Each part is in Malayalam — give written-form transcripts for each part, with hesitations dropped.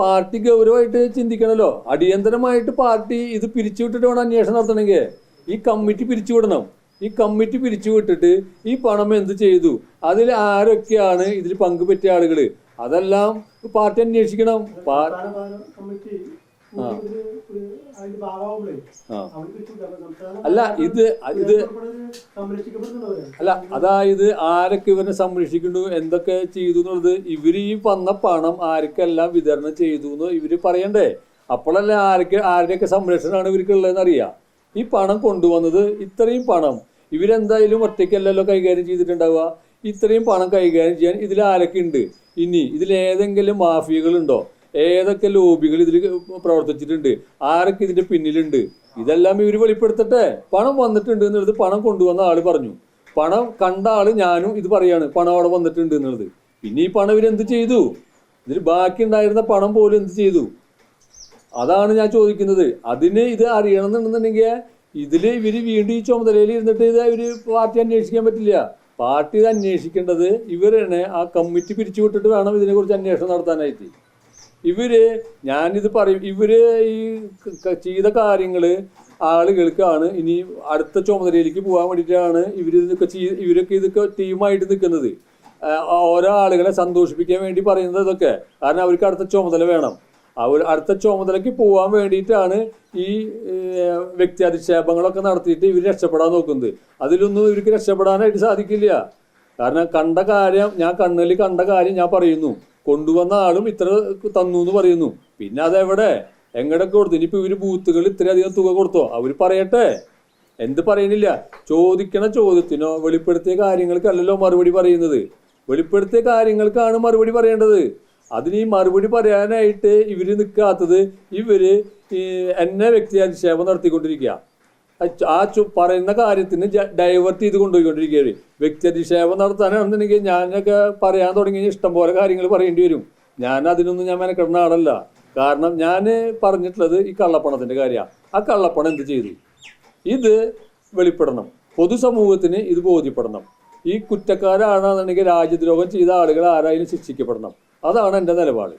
പാർട്ടി ഗൗരവമായിട്ട് ചിന്തിക്കണമല്ലോ. അടിയന്തരമായിട്ട് പാർട്ടി ഇത് പിരിച്ചുവിട്ടിട്ട് വേണം അന്വേഷണം നടത്തണമെങ്കിൽ. ഈ കമ്മിറ്റി പിരിച്ചുവിടണം. ഈ കമ്മിറ്റി പിരിച്ചുവിട്ടിട്ട് ഈ പണം എന്ത് ചെയ്തു, അതിൽ ആരൊക്കെയാണ് ഇതിൽ പങ്കുപറ്റിയ ആളുകൾ, അതെല്ലാം പാർട്ടി അന്വേഷിക്കണം. അല്ല ഇത് അല്ല അതായത് ആരൊക്കെ ഇവരെ സംരക്ഷിക്കുന്നു, എന്തൊക്കെ ചെയ്തു എന്നുള്ളത് ഇവര് ഈ വന്ന പണം ആർക്കെല്ലാം വിതരണം ചെയ്തു എന്ന് ഇവര് പറയണ്ടേ. അപ്പോഴല്ലേ ആരുടെയൊക്കെ സംരക്ഷണമാണ് ഇവർക്കുള്ളതെന്ന് അറിയാം. ഈ പണം കൊണ്ടുവന്നത്, ഇത്രയും പണം ഇവരെന്തായാലും ഒറ്റയ്ക്കല്ലല്ലോ കൈകാര്യം ചെയ്തിട്ടുണ്ടാവുക. ഇത്രയും പണം കൈകാര്യം ചെയ്യാൻ ഇതിൽ ആരൊക്കെ ഉണ്ട്, ഇനി ഇതിലേതെങ്കിലും മാഫിയകളുണ്ടോ, ഏതൊക്കെ ലോബികൾ ഇതിൽ പ്രവർത്തിച്ചിട്ടുണ്ട്, ആരൊക്കെ ഇതിന്റെ പിന്നിലുണ്ട്, ഇതെല്ലാം ഇവർ വെളിപ്പെടുത്തട്ടെ. പണം വന്നിട്ടുണ്ട് എന്നുള്ളത് പണം കൊണ്ടുവന്ന ആള് പറഞ്ഞു. പണം കണ്ട ആള് ഞാനും ഇത് പറയാണ്, പണം അവിടെ വന്നിട്ടുണ്ട് എന്നുള്ളത്. പിന്നെ ഈ പണം ഇവരെന്ത് ചെയ്തു, ഇതിൽ ബാക്കി ഉണ്ടായിരുന്ന പണം പോലും എന്ത് ചെയ്തു, അതാണ് ഞാൻ ചോദിക്കുന്നത്. അതിന് ഇത് അറിയണം എന്നുണ്ടെന്നുണ്ടെങ്കിൽ ഇതില് ഇവര് വീണ്ടും ഈ ചുമതലയിൽ ഇരുന്നിട്ട് ഇത് ഇവര് പാർട്ടി അന്വേഷിക്കാൻ പറ്റില്ല. പാർട്ടി ഇത് അന്വേഷിക്കേണ്ടത് ഇവരാണ്. ആ കമ്മിറ്റി പിരിച്ചുവിട്ടിട്ട് വേണം ഇതിനെക്കുറിച്ച് അന്വേഷണം നടത്താനായിട്ട്. ഞാനിത് പറയും, ഇവര് ഈ ചെയ്ത കാര്യങ്ങള് ആളുകൾക്കാണ് ഇനി അടുത്ത ചുമതലയിലേക്ക് പോകാൻ വേണ്ടിയിട്ടാണ് ഇവരൊക്കെ ഇതൊക്കെ ടീമായിട്ട് നിൽക്കുന്നത്. ഓരോ ആളുകളെ സന്തോഷിപ്പിക്കാൻ വേണ്ടി പറയുന്നത് ഇതൊക്കെ. കാരണം അവർക്ക് അടുത്ത ചുമതല വേണം. അടുത്ത ചുമതലയ്ക്ക് പോകാൻ വേണ്ടിയിട്ടാണ് ഈ വ്യക്തി അധിക്ഷേപങ്ങളൊക്കെ നടത്തിയിട്ട് ഇവർ രക്ഷപ്പെടാൻ നോക്കുന്നത്. അതിലൊന്നും ഇവർക്ക് രക്ഷപ്പെടാനായിട്ട് സാധിക്കില്ല. കാരണം കണ്ട കാര്യം, ഞാൻ കണ്ണിൽ കണ്ട കാര്യം ഞാൻ പറയുന്നു, കൊണ്ടുവന്ന ആളും ഇത്ര തന്നു എന്ന് പറയുന്നു. പിന്നെ അതെവിടെ എങ്ങടൊക്കെ കൊടുത്തു, ഇനിയിപ്പോൾ ഇവർ ബൂത്തുകൾ ഇത്രയധികം തുക കൊടുത്തോ, അവർ പറയട്ടെ. എന്ത് പറയുന്നില്ല, ചോദിക്കണ ചോദ്യത്തിനോ വെളിപ്പെടുത്തിയ കാര്യങ്ങൾക്കല്ലല്ലോ മറുപടി പറയുന്നത്. വെളിപ്പെടുത്തിയ കാര്യങ്ങൾക്കാണ് മറുപടി പറയേണ്ടത്. അതിന് ഈ മറുപടി പറയാനായിട്ട് ഇവർ നിൽക്കാത്തത്, ഇവര് എന്നെ വ്യക്തി അധിക്ഷേപം നടത്തിക്കൊണ്ടിരിക്കുക. പറയുന്ന കാര്യത്തിന് ഡൈവേർട്ട് ചെയ്ത് കൊണ്ടുപോയിക്കൊണ്ടിരിക്കുകയാണ്. വ്യക്തി അധിക്ഷേപം നടത്താനാണെന്നുണ്ടെങ്കിൽ ഞാനൊക്കെ പറയാൻ തുടങ്ങി ഇഷ്ടംപോലെ കാര്യങ്ങൾ പറയേണ്ടി വരും. അതിനൊന്നും ഞാൻ മെനക്കെടുന്ന ആളല്ല. കാരണം ഞാൻ പറഞ്ഞിട്ടുള്ളത് ഈ കള്ളപ്പണത്തിൻ്റെ കാര്യമാണ്. ആ കള്ളപ്പണം എന്ത് ചെയ്തു, ഇത് വെളിപ്പെടണം, പൊതുസമൂഹത്തിന് ഇത് ബോധ്യപ്പെടണം. ഈ കുറ്റക്കാരാണെന്നുണ്ടെങ്കിൽ രാജ്യദ്രോഹം ചെയ്ത ആളുകൾ ആരായാലും ശിക്ഷിക്കപ്പെടണം. അതാണ് എൻ്റെ നിലപാട്.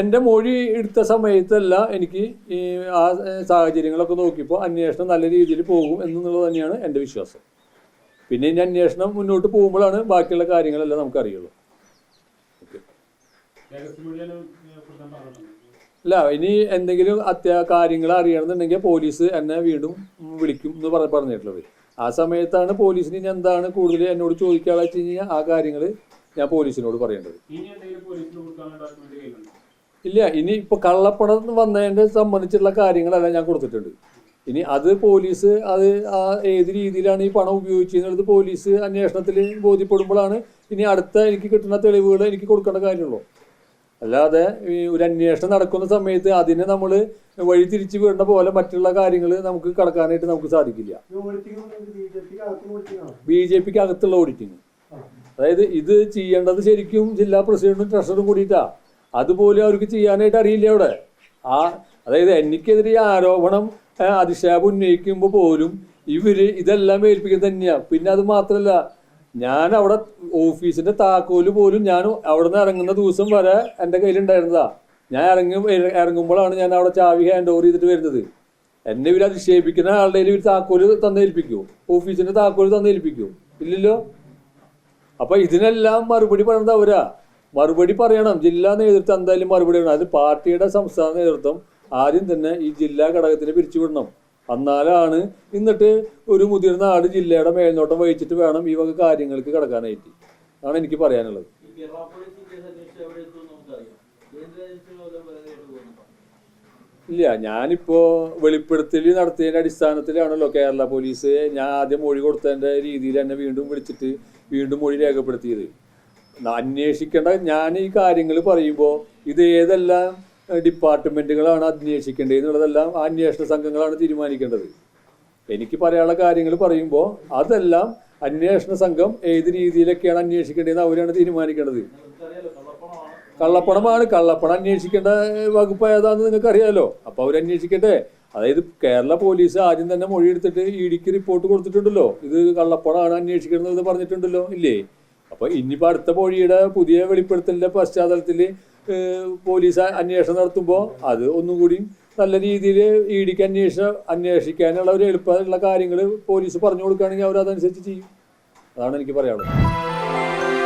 എൻ്റെ മൊഴി എടുത്ത സമയത്തല്ല എനിക്ക് ഈ ആ സാഹചര്യങ്ങളൊക്കെ നോക്കിയപ്പോൾ അന്വേഷണം നല്ല രീതിയിൽ പോകും എന്നുള്ളത് തന്നെയാണ് എൻ്റെ വിശ്വാസം. പിന്നെ ഇനി അന്വേഷണം മുന്നോട്ട് പോകുമ്പോഴാണ് ബാക്കിയുള്ള കാര്യങ്ങളെല്ലാം നമുക്കറിയുള്ളൂ. അല്ല, ഇനി എന്തെങ്കിലും കാര്യങ്ങൾ അറിയണമെന്നുണ്ടെങ്കിൽ പോലീസ് എന്നെ വീണ്ടും വിളിക്കും എന്ന് പറഞ്ഞിട്ടുള്ളത്. ആ സമയത്താണ് പോലീസിന് ഇനി എന്താണ് കൂടുതൽ എന്നോട് ചോദിക്കാനുള്ള വെച്ച് കഴിഞ്ഞാൽ ആ കാര്യങ്ങൾ ഞാൻ പോലീസിനോട് പറയേണ്ടത്. ഇല്ല, ഇനി ഇപ്പോൾ കള്ളപ്പണം വന്നതിനെ സംബന്ധിച്ചുള്ള കാര്യങ്ങളെല്ലാം ഞാൻ കൊടുത്തിട്ടുണ്ട്. ഇനി അത് പോലീസ് ഏത് രീതിയിലാണ് ഈ പണം ഉപയോഗിച്ചത് പോലീസ് അന്വേഷണത്തിൽ ബോധ്യപ്പെടുമ്പോഴാണ് ഇനി അടുത്ത എനിക്ക് കിട്ടുന്ന തെളിവുകൾ എനിക്ക് കൊടുക്കേണ്ട കാര്യമുള്ളൂ. അല്ലാതെ ഒരു അന്വേഷണം നടക്കുന്ന സമയത്ത് അതിനെ നമ്മൾ വഴി തിരിച്ചു വിടേണ്ട പോലെ മറ്റുള്ള കാര്യങ്ങൾ നമുക്ക് കടക്കാനായിട്ട് നമുക്ക് സാധിക്കില്ല. BJPക്ക് അകത്തുള്ള ഓഡിറ്റിങ്, അതായത് ഇത് ചെയ്യേണ്ടത് ശരിക്കും ജില്ലാ പ്രസിഡന്റും ട്രഷററും കൂടിയിട്ടാ. അതുപോലും അവർക്ക് ചെയ്യാനായിട്ട് അറിയില്ല അവിടെ. അതായത് എനിക്കെതിരെ ആരോപണം അധിക്ഷേപം ഉന്നയിക്കുമ്പോൾ പോലും ഇതെല്ലാം ഏൽപ്പിക്കുന്നത് തന്നെയാണ്. പിന്നെ അത് മാത്രമല്ല, ഞാൻ അവിടെ ഓഫീസിന്റെ താക്കോല് പോലും ഞാൻ അവിടെ നിന്ന് ഇറങ്ങുന്ന ദിവസം വരെ എൻ്റെ കയ്യിലുണ്ടായിരുന്നതാ. ഞാൻ ഇറങ്ങുമ്പോഴാണ് ഞാൻ അവിടെ ചാവി ഹാൻഡ് ഓവർ ചെയ്തിട്ട് വരുന്നത്. എന്നെ ഇവർ അധിക്ഷേപിക്കുന്ന ആളുടെ ഇവർ താക്കോല് തന്നേൽപ്പിക്കുമോ, ഓഫീസിന്റെ താക്കോല് തന്നേൽപ്പിക്കുമോ? ഇല്ലല്ലോ. അപ്പൊ ഇതിനെല്ലാം മറുപടി പറയുന്നത് അവരാ. മറുപടി പറയണം ജില്ലാ നേതൃത്വം, എന്തായാലും മറുപടി പറയണം. അത് പാർട്ടിയുടെ സംസ്ഥാന നേതൃത്വം ആദ്യം തന്നെ ഈ ജില്ലാ ഘടകത്തിന് പിരിച്ചുവിടണം. എന്നാലാണ് എന്നിട്ട് ഒരു മുതിർന്ന ആട് ജില്ലയുടെ മേൽനോട്ടം വഹിച്ചിട്ട് വേണം ഈ വക കാര്യങ്ങൾക്ക് കടക്കാനായിട്ട്. ആണ് എനിക്ക് പറയാനുള്ളത്. ഇല്ല, ഞാനിപ്പോ വെളിപ്പെടുത്തൽ നടത്തിയതിന്റെ അടിസ്ഥാനത്തിലാണല്ലോ കേരള പോലീസ് ഞാൻ ആദ്യം മൊഴി കൊടുത്തതിന്റെ രീതിയിൽ എന്നെ വീണ്ടും വിളിച്ചിട്ട് വീണ്ടും മൊഴി രേഖപ്പെടുത്തിയത്. അന്വേഷിക്കേണ്ട ഞാൻ ഈ കാര്യങ്ങൾ പറയുമ്പോൾ ഇത് ഏതെല്ലാം ഡിപ്പാർട്ട്മെന്റുകളാണ് അന്വേഷിക്കേണ്ടത് എന്നുള്ളതെല്ലാം അന്വേഷണ സംഘങ്ങളാണ് തീരുമാനിക്കേണ്ടത്. എനിക്ക് പറയാനുള്ള കാര്യങ്ങൾ പറയുമ്പോൾ അതെല്ലാം അന്വേഷണ സംഘം ഏത് രീതിയിലൊക്കെയാണ് അന്വേഷിക്കേണ്ടതെന്ന് അവരാണ് തീരുമാനിക്കേണ്ടത്. കള്ളപ്പണം അന്വേഷിക്കേണ്ട വകുപ്പ് ഏതാണെന്ന് നിങ്ങൾക്ക് അറിയാമല്ലോ. അപ്പോൾ അവരന്വേഷിക്കട്ടെ. അതായത് കേരള പോലീസ് ആദ്യം തന്നെ മൊഴിയെടുത്തിട്ട് ഇഡിക്ക് റിപ്പോർട്ട് കൊടുത്തിട്ടുണ്ടല്ലോ, ഇത് കള്ളപ്പണമാണ് അന്വേഷിക്കുന്നത് പറഞ്ഞിട്ടുണ്ടല്ലോ, ഇല്ലേ? അപ്പോൾ ഇനിയിപ്പോൾ അടുത്ത കോഴിയുടെ പുതിയ വെളിപ്പെടുത്തലിൻ്റെ പശ്ചാത്തലത്തിൽ പോലീസ് അന്വേഷണം നടത്തുമ്പോൾ അത് ഒന്നും കൂടി നല്ല രീതിയിൽ ഇഡിക്ക് അന്വേഷിക്കാനുള്ള ഒരു എളുപ്പമുള്ള കാര്യങ്ങൾ പോലീസ് പറഞ്ഞു കൊടുക്കുകയാണെങ്കിൽ അവർ അതനുസരിച്ച് ചെയ്യും. അതാണ് എനിക്ക് പറയാനുള്ളത്.